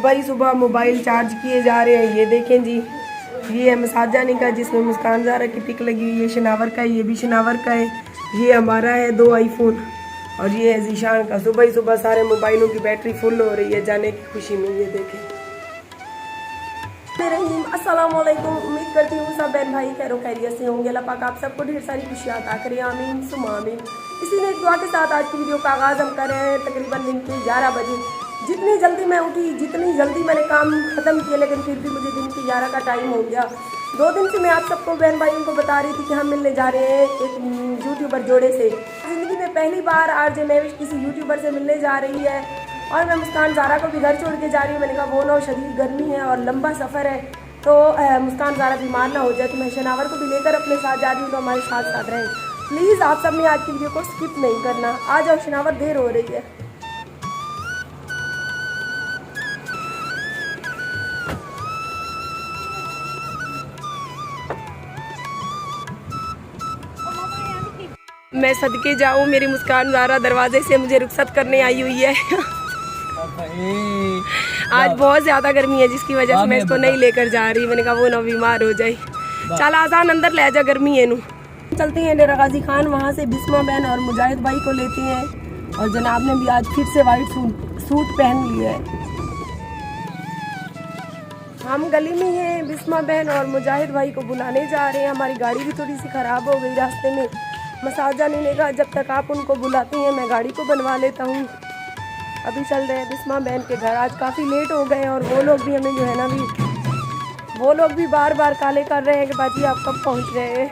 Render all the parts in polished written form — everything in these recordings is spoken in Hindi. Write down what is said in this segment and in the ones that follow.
सुबह ही सुबह मोबाइल चार्ज किए जा रहे हैं। ये देखें जी, ये है मसाजानी का जिसमें मुस्कान ज़ारा की पिक लगी हुई है। शनावर का है, ये भी शनावर का है। ये हमारा है 2 आईफोन और ये है जीशान का। सुबह ही सुबह सारे मोबाइलों की बैटरी फुल हो रही है जाने की खुशी में। ये देखें। अस्सलाम वालेकुम, उम्मीद करती हूँ सब बहन भाई खैरो खैरियत से होंगे। अल्लाह पाक आप सबको ढेर सारी खुशियाँ अता करे, आमीन सुम्मा आमीन। इसी ने एक दुआ के साथ आज की वीडियो का आगाज़ हम कर रहे हैं तकरीबन दिन के 11 बजे। जितनी जल्दी मैं उठी, जितनी जल्दी मैंने काम ख़त्म किया, लेकिन फिर भी मुझे दिन के 11 का टाइम हो गया। 2 दिन से मैं आप सबको बहन भाइयों को बता रही थी कि हम मिलने जा रहे हैं एक यूट्यूबर जोड़े से। ज़िंदगी में पहली बार आरजे महविश किसी यूट्यूबर से मिलने जा रही है और मैं मुस्कान ज़ारा को भी घर छोड़ के जा रही हूँ। मैंने कहा वो ना, शदीद गर्मी है और लंबा सफ़र है, तो मुस्कान ज़ारा बीमार ना हो जाए, तो मैं शनावर को भी लेकर अपने साथ जा रही हूँ, तो हमारे साथ साथ रहें। प्लीज़ आप सब ने आज की वीडियो को स्किप नहीं करना। आ जाओ शनावर, देर हो रही है। मैं सदके जाऊँ, मेरी मुस्कान ज़ारा दरवाजे से मुझे रुखसत करने आई हुई है। आज बहुत ज़्यादा गर्मी है जिसकी वजह से मैं इसको नहीं लेकर जा रही। मैंने कहा वो ना बीमार हो जाए। चल आसान अंदर ले जा, गर्मी है नू। चलते हैं डेरा गाजी खान, वहाँ से बिस्मा बहन और मुजाहिद भाई को लेते हैं। और जनाब ने भी आज फिर से वाइट सूट पहन लिया है। हम गली में हैं, बिस्मा बहन और मुजाहिद भाई को बुलाने जा रहे हैं। हमारी गाड़ी भी थोड़ी सी ख़राब हो गई रास्ते में। मसाजा ने कहा जब तक आप उनको बुलाती हैं मैं गाड़ी को बनवा लेता हूँ। अभी चल रहे हैं बिस्मा बहन के घर। आज काफ़ी लेट हो गए और वो लोग भी हमें जो है ना, वो लोग भी बार बार काले कर रहे हैं कि बाजी आप कब पहुँच रहे हैं।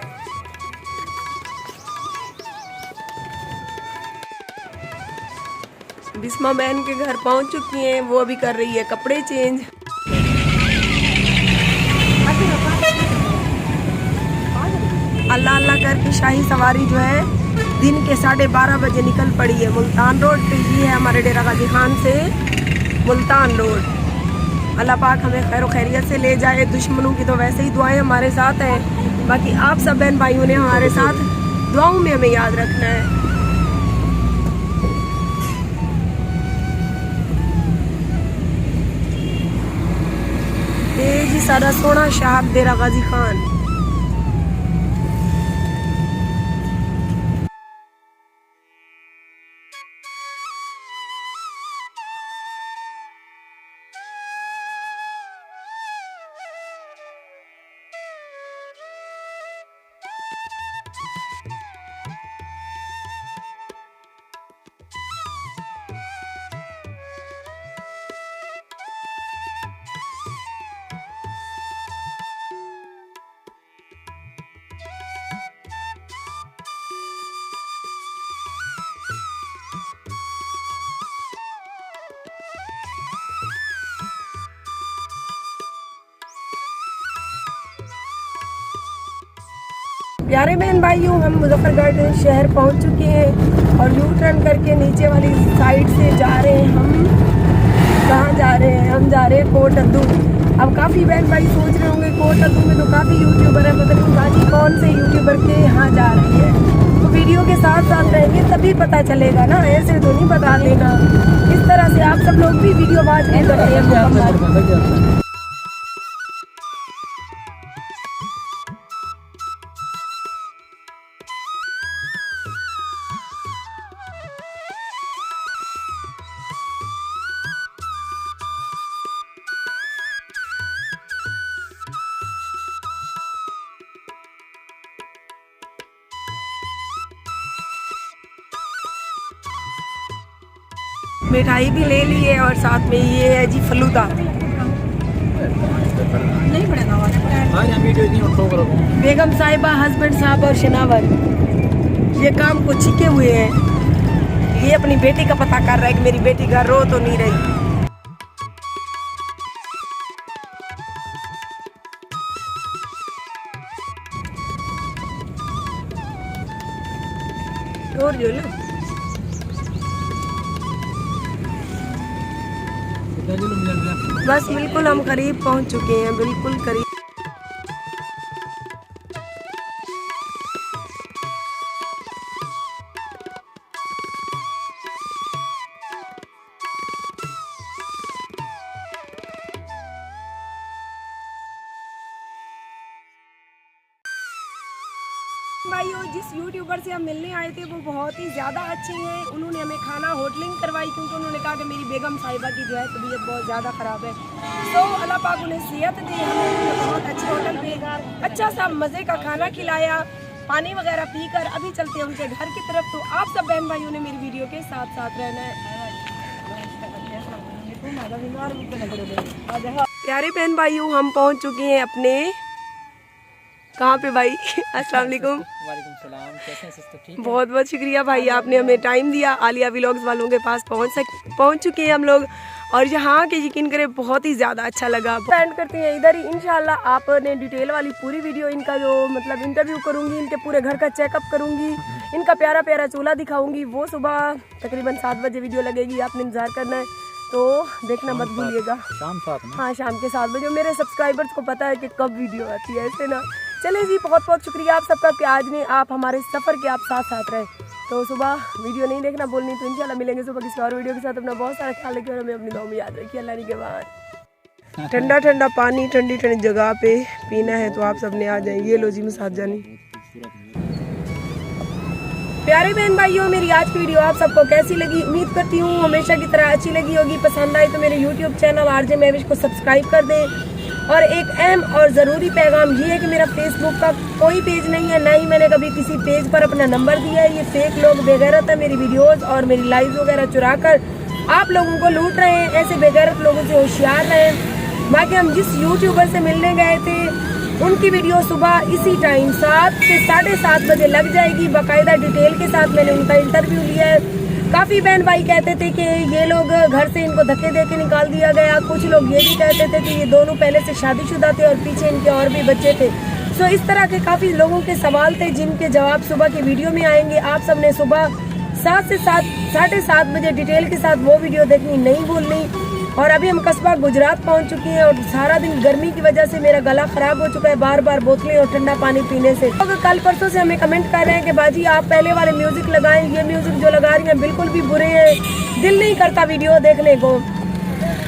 बिस्मा बहन के घर पहुँच चुकी हैं, वो अभी कर रही है कपड़े चेंज। अल्लाह अल्लाह करके शाही सवारी जो है दिन के 12:30 बजे निकल पड़ी है मुल्तान रोड पे। ये है हमारे डेरा गाजी खान से मुल्तान रोड। अल्लाह पाक हमें खैर खैरियत से ले जाए। दुश्मनों की तो वैसे ही दुआएं हमारे साथ हैं, बाकी आप सब बहन भाइयों ने हमारे साथ दुआओं में हमें याद रखना है। ये जी सारा सोना शहर डेरा गाजी खान। प्यारे बहन भाइयों, हम मुजफ्फरगढ़ शहर पहुंच चुके हैं और यू टर्न करके नीचे वाली साइड से जा रहे हैं। हम कहाँ जा रहे हैं? हम जा रहे हैं कोट अद्दू। अब काफ़ी बहन भाई सोच रहे होंगे कोट अद्दू में तो काफ़ी यूट्यूबर है, पता नहीं बाजी कौन से यूट्यूबर के यहाँ जा रही है। तो वीडियो के साथ साथ रहेंगे तभी पता चलेगा ना, ऐसे तो नहीं बता देना। इस तरह से आप सब लोग भी वीडियो वॉच नहीं करते हैं। मिठाई भी ले ली है और साथ में ये है जी फलूदा। बेगम साहिबा, हस्बैंड साहब और शनावर ये काम को छिके हुए हैं। ये अपनी बेटी का पता कर रहा है कि मेरी बेटी घर रो तो नहीं रही। और जो ना बस बिल्कुल हम करीब पहुंच चुके हैं, बिल्कुल करीब। जिस यूट्यूबर से हम मिलने आए थे वो बहुत ही ज़्यादा अच्छे हैं। उन्होंने हमें खाना होटलिंग करवाई क्योंकि उन्होंने कहा कि मेरी बेगम साहिबा की जो है तबीयत बहुत ज़्यादा ख़राब है, तो अल्लाह पाक उन्हें सेहत दे। हमें उन्होंने बहुत अच्छे होटल पे अच्छा सा मज़े का खाना खिलाया, पानी वगैरह पीकर अभी चलते हैं उनके घर की तरफ। तो आप सब बहन भाइयों ने मेरी वीडियो के साथ साथ रहना है। प्यारे बहन भाइयों, हम पहुंच चुके हैं अपने कहाँ पे भाई? अस्सलाम वालेकुम। वालेकुम सलाम। कैसे हैं सिस्टर? ठीक है। बहुत बहुत शुक्रिया भाई, आपने हमें टाइम दिया। आलिया व्लॉग्स वालों के पास पहुंच चुके हैं हम लोग, और यहाँ के यकीन करें बहुत ही ज़्यादा अच्छा लगा। एंड करते हैं इधर ही। इंशाल्लाह आपने डिटेल वाली पूरी वीडियो, इनका जो मतलब इंटरव्यू करूँगी, इनके पूरे घर का चेकअप करूँगी, इनका प्यारा प्यारा चूल्हा दिखाऊँगी। वो सुबह तकरीबन 7 बजे वीडियो लगेगी, आपने इंतज़ार करना है, तो देखना मत भूलिएगा। शाम 7 में? हाँ, शाम के 7 बजे। मेरे सब्सक्राइबर्स को पता है कि कब वीडियो आती है, ऐसे ना। चले जी, बहुत बहुत शुक्रिया आप सबका कि आज ने आप हमारे सफ़र के आप साथ साथ रहे। तो सुबह वीडियो नहीं देखना बोलनी, तो इंशाल्लाह मिलेंगे सुबह किसी और वीडियो के साथ। अपना बहुत सारा ख्याल रखिए और हमें अपनी दुआ में याद रखिए। अल्लाह के बाद ठंडा ठंडा पानी ठंडी ठंडी जगह पे पीना है, तो आप सब ने आ जाए। ये लो जी मुसाद जानी। प्यारे बहन भाइयों, मेरी आज की वीडियो आप सबको कैसी लगी? उम्मीद करती हूँ हमेशा की तरह अच्छी लगी होगी। पसंद आए तो मेरे यूट्यूब चैनल आरजे महविश को सब्सक्राइब कर दें। और एक अहम और ज़रूरी पैगाम ये है कि मेरा फेसबुक का कोई पेज नहीं है, ना ही मैंने कभी किसी पेज पर अपना नंबर दिया है। ये फेक लोग बेगैरत है, मेरी वीडियोस और मेरी लाइव्स वगैरह चुरा कर आप लोगों को लूट रहे हैं। ऐसे बेगैरत लोगों से होशियार रहें। बाकी हम जिस यूट्यूबर से मिलने गए थे उनकी वीडियो सुबह इसी टाइम 7 से 7:30 बजे लग जाएगी, बाकायदा डिटेल के साथ मैंने उनका इंटरव्यू लिया है। काफ़ी बहन भाई कहते थे कि ये लोग घर से इनको धक्के दे के निकाल दिया गया। कुछ लोग ये भी कहते थे कि ये दोनों पहले से शादीशुदा थे और पीछे इनके और भी बच्चे थे। सो इस तरह के काफ़ी लोगों के सवाल थे जिनके जवाब सुबह की वीडियो में आएंगे। आप सब ने सुबह 7 से 7:30 बजे डिटेल के साथ वो वीडियो देखनी नहीं भूलनी। और अभी हम कस्बा गुजरात पहुंच चुके हैं और सारा दिन गर्मी की वजह से मेरा गला खराब हो चुका है बार बार बोतलें और ठंडा पानी पीने से। तो कल परसों से हमें कमेंट कर रहे हैं कि बाजी आप पहले वाले म्यूजिक लगाएं, ये म्यूजिक जो लगा रही हैं बिल्कुल भी बुरे हैं, दिल नहीं करता वीडियो देखने को।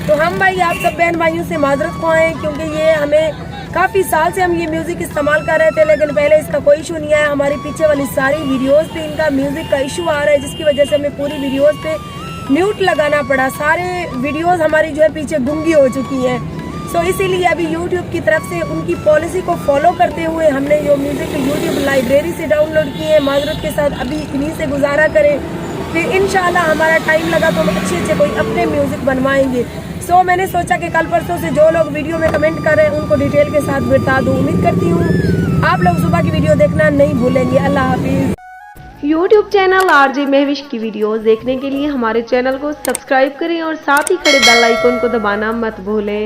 तो हम भाई आप सब बहन भाइयों से माजरत ख्वाएं, क्योंकि ये हमें काफ़ी साल से हम ये म्यूजिक इस्तेमाल कर रहे थे, लेकिन पहले इसका कोई इशू नहीं आया। हमारी पीछे वाली सारी वीडियोज़ पे इनका म्यूजिक का इशू आ रहा है, जिसकी वजह से हमें पूरी वीडियोज़ पे म्यूट लगाना पड़ा। सारे वीडियोस हमारी जो है पीछे गूंगी हो चुकी हैं। सो इसीलिए अभी यूट्यूब की तरफ से उनकी पॉलिसी को फॉलो करते हुए हमने जो म्यूजिक यूट्यूब लाइब्रेरी से डाउनलोड किए हैं, माजरत के साथ अभी इन्हीं से गुजारा करें। फिर इंशाल्लाह हमारा टाइम लगा तो हम अच्छे कोई अपने म्यूजिक बनवाएंगे। सो मैंने सोचा कि कल परसों से जो लोग वीडियो में कमेंट कर रहे हैं उनको डिटेल के साथ बता दूँ। उम्मीद करती हूँ आप लोग सुबह की वीडियो देखना नहीं भूलेंगे। अल्लाह हाफिज़। यूट्यूब चैनल आरजे महविश की वीडियोस देखने के लिए हमारे चैनल को सब्सक्राइब करें और साथ ही खड़े बेल आइकन को दबाना मत भूलें।